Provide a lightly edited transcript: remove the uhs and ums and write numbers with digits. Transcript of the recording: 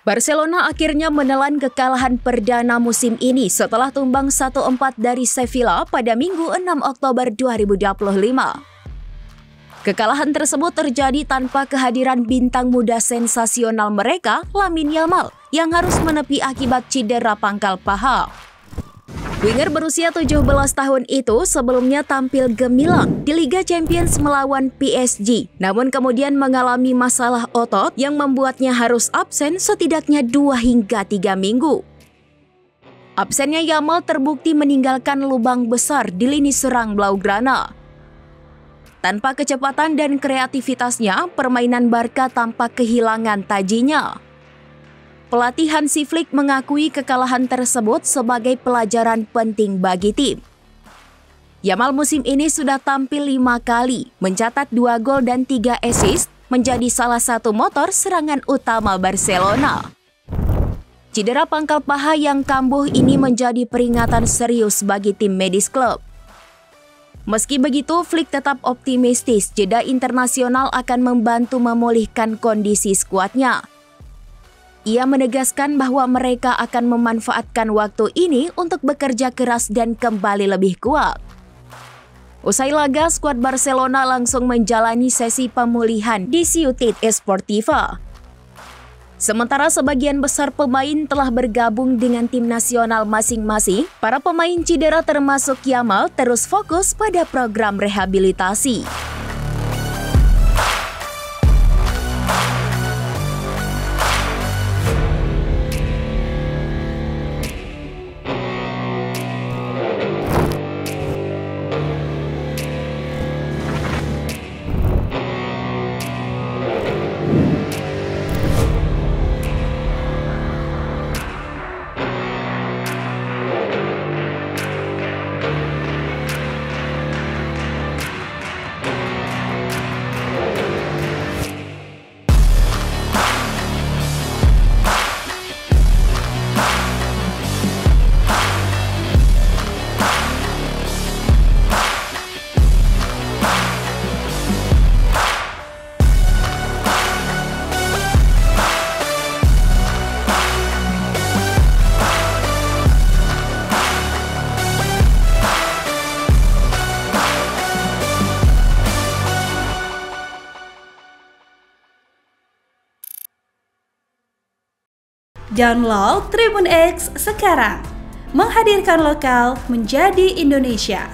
Barcelona akhirnya menelan kekalahan perdana musim ini setelah tumbang 1-4 dari Sevilla pada Minggu 6 Oktober 2025. Kekalahan tersebut terjadi tanpa kehadiran bintang muda sensasional mereka, Lamine Yamal, yang harus menepi akibat cedera pangkal paha. Winger berusia 17 tahun itu sebelumnya tampil gemilang di Liga Champions melawan PSG, namun kemudian mengalami masalah otot yang membuatnya harus absen setidaknya 2 hingga 3 minggu. Absennya Yamal terbukti meninggalkan lubang besar di lini serang Blaugrana. Tanpa kecepatan dan kreativitasnya, permainan Barca tampak kehilangan tajinya. Pelatih Hansi Flick mengakui kekalahan tersebut sebagai pelajaran penting bagi tim. Yamal musim ini sudah tampil 5 kali, mencatat 2 gol dan 3 assist, menjadi salah satu motor serangan utama Barcelona. Cedera pangkal paha yang kambuh ini menjadi peringatan serius bagi tim medis klub. Meski begitu, Flick tetap optimistis jeda internasional akan membantu memulihkan kondisi skuadnya. Ia menegaskan bahwa mereka akan memanfaatkan waktu ini untuk bekerja keras dan kembali lebih kuat. Usai laga, skuad Barcelona langsung menjalani sesi pemulihan di Ciutat Esportiva. Sementara sebagian besar pemain telah bergabung dengan tim nasional masing-masing, para pemain cedera termasuk Yamal terus fokus pada program rehabilitasi. Download Tribun X sekarang, menghadirkan lokal menjadi Indonesia.